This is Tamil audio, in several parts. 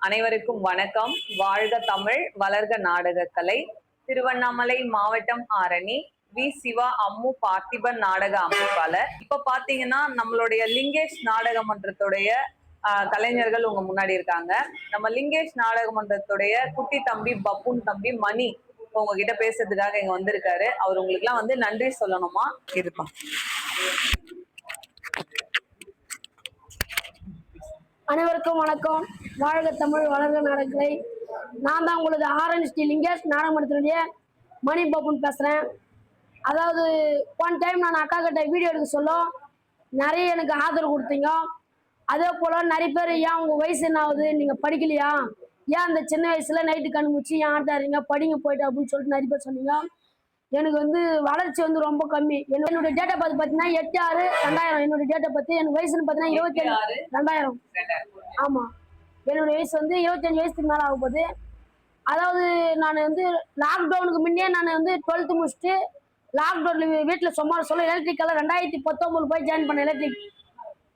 அனைவருக்கும் வணக்கம். வாழ்க தமிழ், வளர்க நாடகக்கலை. திருவண்ணாமலை மாவட்டம் ஆரணி வி சிவா அம்மு பார்த்திபன் நாடக அமைப்பாளர். இப்ப பாத்தீங்கன்னா நம்மளுடைய லிங்கேஷ் நாடக மன்றத்துடைய கலைஞர்கள் உங்க முன்னாடி இருக்காங்க. நம்ம லிங்கேஷ் நாடக மன்றத்துடைய குட்டி தம்பி பப்புன் தம்பி மணி உங்ககிட்ட பேசுறதுக்காக இங்க வந்திருக்காரு. அவர் உங்களுக்கு எல்லாம் வந்து நன்றி சொல்லணுமா இருப்பா. அனைவருக்கும் வணக்கம். வாழ்க தமிழ், வளர்க நாடகக்கலை. நான் தான் உங்களது ஆரணி ஸ்ரீ லிங்கேஷ் நாடகமன்றத்தினுடைய மணி பப்புன்னு பேசுகிறேன். அதாவது ஒன் டைம் நான் அக்கா கிட்ட வீடியோ எடுக்க சொல்ல நிறைய எனக்கு ஆதரவு கொடுத்தீங்க. அதே போல் நிறைய பேர் ஏன் உங்கள் வயசு என்ன ஆகுது, நீங்கள் படிக்கலையா, ஏன் அந்த சின்ன வயசில் நைட்டு கண்டுபிடிச்சி ஏன் ஆட்டாருங்க படிங்க போயிட்டு அப்படின்னு சொல்லிட்டு நிறைய பேர் சொன்னீங்க. எனக்கு வந்து வளர்ச்சி வந்து ரொம்ப கம்மி. என்னுடைய டேட்டா பார்த்து பார்த்தீங்கன்னா 8/6/2000. என்னுடைய டேட்டா பார்த்து எனக்கு வயசுன்னு பார்த்தீங்கன்னா 27/2000. ஆமாம், என்னுடைய வயசு வந்து 25 வயசுக்கு மேலே ஆகும் போது. அதாவது நான் வந்து லாக்டவுனுக்கு முன்னே நான் வந்து 12th முடிச்சுட்டு லாக்டவுனில் வீட்டில் சும்மா சொல்ல எலக்ட்ரிக்கலில் 2019 போய் ஜாயின் பண்ணேன். எலக்ட்ரிக்,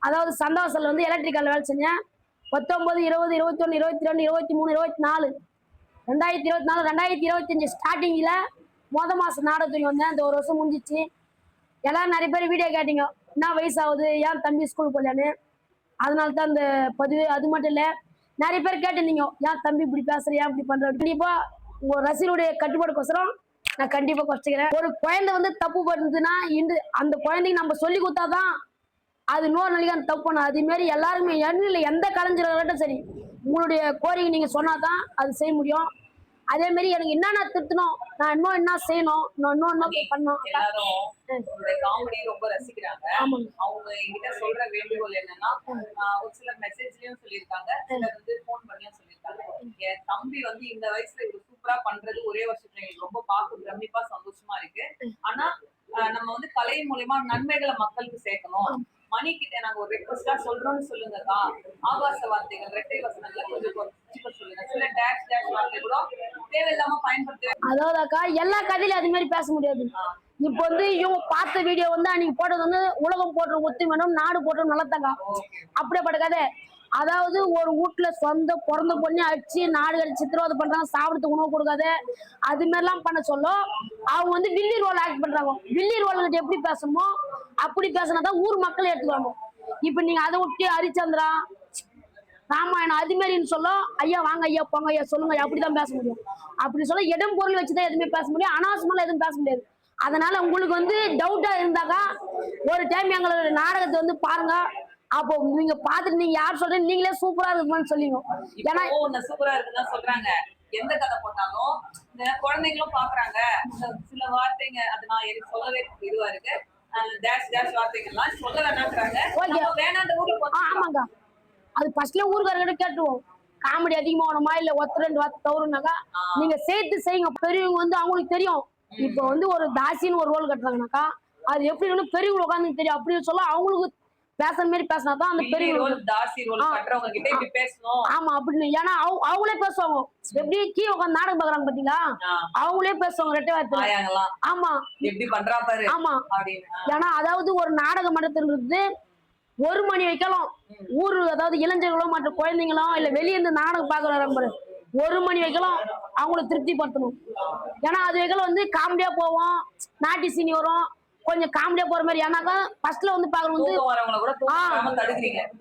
அதாவது சந்தோஷத்தில் வந்து எலக்ட்ரிக்கல் வேலை செஞ்சேன். 19, 20, 21, 22, 23, 24, 2024, 2025 ஸ்டார்டிங்கில் மாதம் நாடகத்துக்கு வந்தேன். இந்த ஒரு வருஷம் முடிஞ்சிச்சு. எல்லாரும் நிறைய பேர் வீடியோ கேட்டீங்க, என்ன வயசாகுது, ஏன் தம்பி ஸ்கூலுக்கு போகலான்னு. அதனால தான் இந்த பதிவு. அது மட்டும் இல்லை, நிறைய பேர் கேட்டிருந்தீங்க, ஏன் தம்பி இப்படி பேசுற, ஏன் இப்படி பண்ற. கண்டிப்பாக உங்கள் ரசிகருடைய கட்டுப்பாடுக்கோசரம் நான் கண்டிப்பாக குறைச்சிக்கிறேன். ஒரு குழந்தை வந்து தப்பு பண்ணுதுன்னா அந்த குழந்தைக்கு நம்ம சொல்லி கொடுத்தாதான் அது நூறு நாளைக்கு அந்த தப்பு பண்ணணும். அதேமாரி எல்லாருமே எந்த கலைஞர்கள்ட்ட சரி உங்களுடைய கோரிக்கை நீங்கள் சொன்னாதான் அது செய்ய முடியும். அதே மாதிரி எனக்கு என்னென்ன திருத்தணும், நான் இன்னும் என்ன செய்யணும், நான் இன்னும் என்ன பண்ணணும். காமெடி ரொம்ப ரசிக்கிறாங்க. அவங்க என்கிட்ட சொல்ற வேண்டுகோள் என்னன்னா, ஒரு சிலர் மெசேஜ்லயும் சொல்லியிருக்காங்க, சிலர் வந்து போன் பண்ணியும் சொல்லியிருக்காங்க, என் தம்பி வந்து இந்த வயசுல இது சூப்பரா பண்றது ஒரே வருஷத்துல எங்களுக்கு ரொம்ப பார்க்க பிரமிப்பா சந்தோஷமா இருக்கு. ஆனா நம்ம வந்து கலை மூலியமா நன்மைகளை மக்களுக்கு சேர்க்கணும். மணி கிட்ட நாங்க ஒரு ரெக்வஸ்டா சொல்றோம்னு சொல்லுங்கக்கா. ஆபாச வார்த்தைகள், ரெட்டை வசனங்களை கொஞ்சம் சொல்லுங்க. சில டேஷ் டேஷ் வார்த்தை கூட தேவையில்லாம பயன்படுத்த. அதாவது அக்கா, எல்லா கதையிலும் அது மாதிரி பேச முடியாது. இப்ப வந்து இவங்க பார்த்த வீடியோ வந்து அன்னைக்கு போட்டது வந்து உலகம் போடுற ஒத்துமைனும் நாடு போடுற நல்லத்தக்கா அப்படியேப்பட்ட கதை. அதாவது ஒரு வீட்டுல சொந்த பிறந்த பொண்ணு அடிச்சு நாடு அடிச்சு சித்திரவதை பண்றாங்க, சாப்பிடுறதுக்கு உணவு கொடுக்காத, அது மாதிரிலாம் பண்ண சொல்ல அவங்க வந்து வில்லி ரோல் ஆக்ட் பண்றாங்க. வில்லி ரோல் எப்படி பேசணுமோ அப்படி பேசினாதான் ஊர் மக்கள் எடுத்துக்காங்க. இப்ப நீங்க அதை விட்டு ஹரிச்சந்திரா, ராமாயணம் அது மாதிரின்னு சொல்ல ஐயா வாங்க ஐயா போங்க ஐயா சொல்லுங்க அப்படிதான் பேச முடியும். அப்படி சொல்ல இடம் பொருள் வச்சுதான் எதுவுமே பேச முடியும், அனாவசியமா எதுவும் பேச முடியாது. அதனால உங்களுக்கு வந்து டவுட்டா இருந்தாக்கா ஒரு டைம் எங்களோட நாடகத்தை வந்து பாருங்க. அப்போ நீங்க பாத்துட்டு நீங்க யார் சொல்றீங்க நீங்களே சூப்பரா இருக்குன்னு சொல்லிங்க. ஏன்னா சூப்பரா இருக்குன்னு சொல்றாங்க. எந்த கதை போட்டாலும் இந்த குழந்தைங்களும் பாக்குறாங்க. சில வார்த்தைங்க அது நான் எனக்கு சொல்லவே இதுவா இருக்கு. டேஷ் டேஷ் வார்த்தைகள்லாம் சொல்ல வேணான்றாங்க. வேணான்ற ஊர்ல ஆமாங்க, அது ஃபர்ஸ்ட்ல ஊர்காரங்கிட்ட கேட்டுருவோம். காமெடி அதிகமா வேணுமா இல்ல ஒருத்தர் ரெண்டு வார்த்தை தவறுனாக்கா நீங்க சேர்த்து செய்யுங்க. பெரியவங்க வந்து அவங்களுக்கு தெரியும். இப்ப வந்து ஒரு தாசின்னு ஒரு ரோல் கட்டுறாங்கனாக்கா அது எப்படி பெரியவங்க உட்காந்து தெரியும். அப்படின்னு சொல்ல அவங்களுக்கு பேசுற மாதிரி பேசினாதான் அந்த பெரியவங்க ஆமா அப்படின்னு. ஏன்னா அவங்களே பேசுவாங்க. எப்படி கீழே உட்காந்து நாடகம் பாக்குறாங்க பாத்தீங்களா, அவங்களே பேசுவாங்க ரெட்டை வார்த்தை. ஆமா ஆமா. ஏன்னா அதாவது ஒரு நாடக மன்றத்திலிருந்து 1 மணி வைக்கலாம் ஊர், அதாவது இளைஞர்களோ மற்ற குழந்தைங்களோ இல்ல வெளியே இருந்து நாடகம் பாக்குறாங்க 1 மணி வைக்கலாம் அவங்களை திருப்திப்படுத்தணும். ஏன்னா அது வைக்கலாம் வந்து காமெடியா போவோம், நாட்டி சீனி வரும், கொஞ்சம் காமெடியா போற மாதிரி. ஏன்னாக்கா ஃபர்ஸ்ட்ல வந்து பாக்குறோம்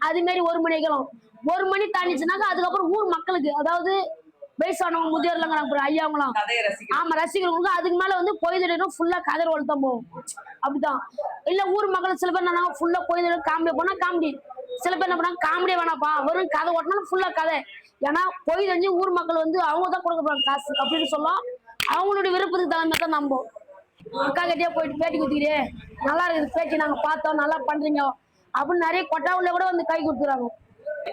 அது மாதிரி 1 மணி வைக்கலாம். 1 மணி தாண்டிச்சுனாக்கா அதுக்கப்புறம் ஊர் மக்களுக்கு, அதாவது வயசானவங்க முதியோர்லாம் ஐயாவங்களாம் ஆமா ரசிகர்களுக்கு அதுக்கு மேல வந்து பொய்தலும் ஃபுல்லா கதை ரோல் தான் போகும். அப்படிதான் இல்ல ஊர் மக்கள் சில பேர் என்ன ஃபுல்லா பொய்தலும் காமெடி போனா காமெடி, சில பேர் என்ன பண்ணாங்க காமெடியே வேணாப்பா வெறும் கதை ஓட்டினாலும் ஃபுல்லா கதை. ஏன்னா பொய் தெரிஞ்சு ஊர் மக்கள் வந்து அவங்க தான் கொடுக்க போறாங்க காசு அப்படின்னு சொல்லும். அவங்களுடைய விருப்பத்துக்கு தகுந்த தான் நம்போம். அக்கா கிட்டே போயிட்டு பேட்டி கொடுத்துக்கிறே நல்லா இருக்குது பேட்டி, நாங்க பார்த்தோம் நல்லா பண்றீங்க அப்படின்னு நிறைய கொட்டாவுல கூட வந்து கை கொடுத்துறாங்க.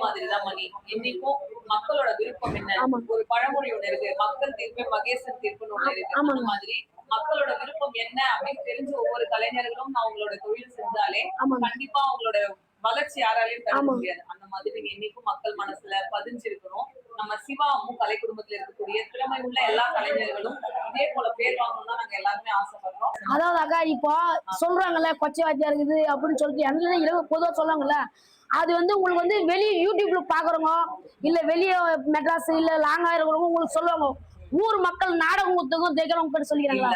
மாதிரிதான் மணி. இன்னைக்கும் மக்களோட விருப்பம் என்ன, ஒரு பழமொழி ஒண்ணு இருக்கு, மக்கள் தீர்ப்பு மகேசன் தீர்ப்புன்னு ஒண்ணு இருக்கு. அந்த மாதிரி மக்களோட விருப்பம் என்ன அப்படின்னு தெரிஞ்ச ஒவ்வொரு கலைஞர்களும் அவங்களோட தொழில் செஞ்சாலே கண்டிப்பா அவங்களோட வளர்ச்சி யாராலையும் தடுக்க முடியாது. அந்த மாதிரி இன்னைக்கும் மக்கள் மனசுல பதிஞ்சிருக்கணும். நம்ம சிவா அம்மு கலை குடும்பத்துல இருக்கக்கூடிய திறமை உள்ள எல்லா கலைஞர்களும் இதே போல பேர் வாங்கணும் தான் நாங்க எல்லாருமே ஆசைப்படுறோம். அதாவது அக்கா இப்போ சொல்றாங்கல்ல கொச்சை வாத்தியா இருக்குது அப்படின்னு சொல்லிட்டு என்ன பொதுவா சொல்றாங்கல்ல, அது வந்து உங்களுக்கு வந்து வெளியே யூடியூப்ல பாக்குறவங்க இல்ல வெளியே மெட்ராஸ் இல்ல லாங்கா இருக்கிறவங்க உங்களுக்கு சொல்லுவாங்க. ஊர் மக்கள் நாடகம் குத்துக்கும் தைக்கிறவங்க கிட்ட சொல்லிக்கிறாங்களா?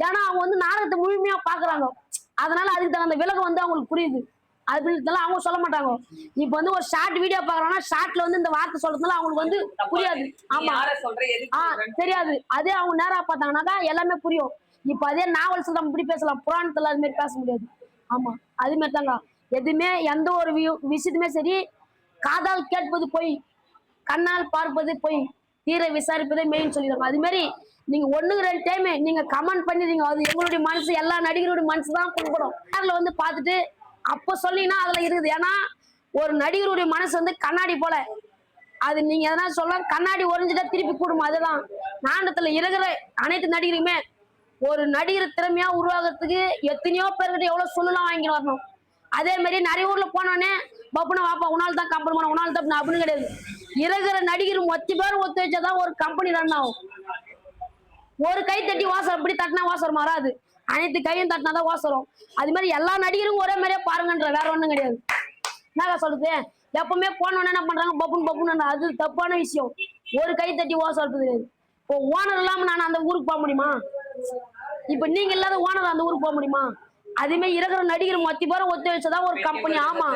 ஏன்னா அவங்க வந்து நாடகத்தை முழுமையா பாக்குறாங்க. அதனால அதுக்கு தகுந்த விலகு வந்து அவங்களுக்கு புரியுது. அப்படின்றதுலாம் அவங்க சொல்ல மாட்டாங்க. இப்ப வந்து ஒரு ஷார்ட் வீடியோ பாக்குறாங்கன்னா ஷார்ட்ல வந்து இந்த வார்த்தை சொல்றதுனால அவங்களுக்கு வந்து புரியாது. ஆமா, தெரியாது. அதே அவங்க நேரா பார்த்தாங்கன்னாக்கா எல்லாமே புரியும். இப்ப அதே நாவல்ஸ் நம்ம இப்படி பேசலாம், புராணத்துல அது மாதிரி பேச முடியாது. ஆமா, அது மாதிரி தாங்க. எதுவுமே எந்த ஒரு விஷயத்துமே சரி, காதால் கேட்பது பொய், கண்ணால் பார்ப்பது பொய், தீர விசாரிப்பதே மெயின் சொல்லிடுறாங்க. அது மாதிரி நீங்க ஒண்ணுக்கு 2 டைம் நீங்க கமெண்ட் பண்ணிடுறீங்க. அது எங்களுடைய மனசு, எல்லா நடிகருடைய மனசு தான் புண்படும். நேர்ல வந்து பார்த்துட்டு அப்ப சொன்னீங்கன்னா அதுல இருக்குது. ஏன்னா ஒரு நடிகருடைய மனசு வந்து கண்ணாடி போல. அது நீங்க எதனா சொல்ல கண்ணாடி உறைஞ்சிட்டா திருப்பி கூடுமா? அதுதான் நாடகத்துல இருக்கிற அனைத்து நடிகருமே ஒரு நடிகர் திறமையா உருவாகிறதுக்கு எத்தனையோ பேர்கிட்ட எவ்வளவு சொல்லலாம் வாங்கி வரணும். அதே மாதிரி நிறைய ஊர்ல போனோடனே பப்புனா வாப்பா உன்னால தான் கம்பெனி பண்ண, உன்னால தான் அப்படின்னு கிடையாது. இருக்கிற நடிகர் 10 பேர் ஒத்து வச்சாதான் ஒரு கம்பெனி ரன் ஆகும். ஒரு கை தட்டி வாசம் இப்படி தட்டினா வாசம் வராது. அனைத்து கையும் தட்டினாதான் வாசம். அது மாதிரி எல்லா நடிகரும் ஒரே மாதிரியே பாருங்கன்ற, வேற ஒண்ணும் கிடையாது. என்னக்கா சொல்றது? எப்பவுமே போனோன்னு என்ன பண்றாங்க, பப்புன்னு பப்புன்னு, அது தப்பான விஷயம். ஒரு கை தட்டி வாசம் கிடையாது. இப்போ ஓனர் இல்லாம நான் அந்த ஊருக்கு போக முடியுமா? இப்ப நீங்க இல்லாத ஓனர் அந்த ஊருக்கு போக முடியுமா? அதுமே இருக்கிற நடிகர் 10 பேரை ஒத்து வச்சதான் ஒரு கம்பெனி. ஆமா,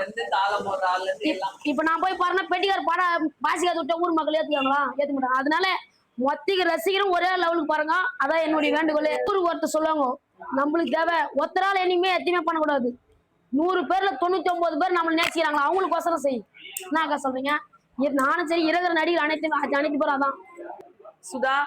இப்ப நான் போய் பாருன்னா பெட்டிக்கார் பாட பாசிக்காத விட்ட ஊர் மக்கள் ஏத்துக்காங்களா? ஏத்துக்க மாட்டாங்க. அதனால மொத்திக ரசிகரும் ஒரே லெவலுக்கு பாருங்க. அதான் என்னுடைய வேண்டுகோள். ஊருக்கு ஒருத்தர் சொல்லுவாங்க, நம்மளுக்கு தேவை ஒத்தரால் இனிமே எதுவுமே பண்ணக்கூடாது. 100 பேர்ல 99 பேர் நம்மள நேசிக்கிறாங்க, அவங்களுக்கு ஒசரம் செய். என்னக்கா சொல்றீங்க? நானும் சரி, இருக்கிற நடிகர் அனைத்து பேரும் அதான். சுதா,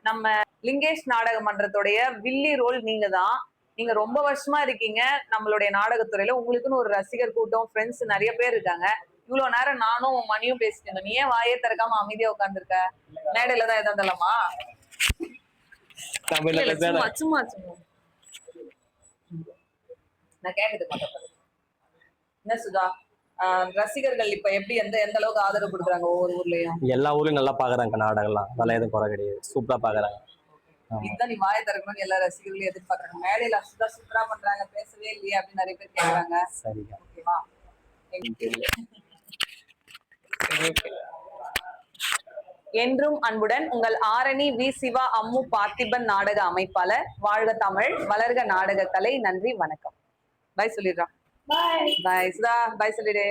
நம்ம லிங்கேஷ் நாடக மன்றத்துடைய வில்லி ரோல் நீங்க தான். நீங்க ரொம்ப வருஷமா இருக்கீங்க நம்மளுடைய நாடகத்துறையில. உங்களுக்குன்னு ஒரு ரசிகர் கூட்டம், ஃப்ரெண்ட்ஸ் நிறைய பேர் இருக்காங்க. இவ்வளவு நேரம் நானும் மணியும் பேசிட்டு இருந்தோம். நீ ஏன் வாயே திறக்காம அமைதியா உட்காந்துருக்க? மேடையில தான் எதாவது தரலாமா? சும்மா சும்மா சும்மா நான் கேக்குது. என்ன சுதா, ரசிகர்கள் இப்ப எப்படி எந்த அளவுக்கு ஆதரவு கொடுக்குறாங்க? ஒவ்வொரு ஊர்லயும் எல்லா ஊர்லயும் நல்லா பாக்குறாங்க நாடகம்லாம். அதெல்லாம் எதுவும் குறை கிடையாது, சூப்பரா பாக்குறாங்க. இதுதான் நீ வாயை திறக்கணும்னு எல்லா ரசிகர்களும் எதிர்பார்க்கறாங்க. மேடையில சுதா சூப்பரா பண்றாங்க, பேசவே இல்லையே அப்படின்னு நிறைய பேர் கேக்குறாங்க. சரிங்க, ஓகேவா? என்றும் அன்புடன் உங்கள் ஆரணி வி. சிவா அம்மு பார்த்திபன் நாடக அமைப்பாளர். வாழ்க தமிழ், வளர்க நாடக கலை. நன்றி, வணக்கம். பாய் சொல்லிடுறான். பாய் சுதா, பாய் சொல்லிடு.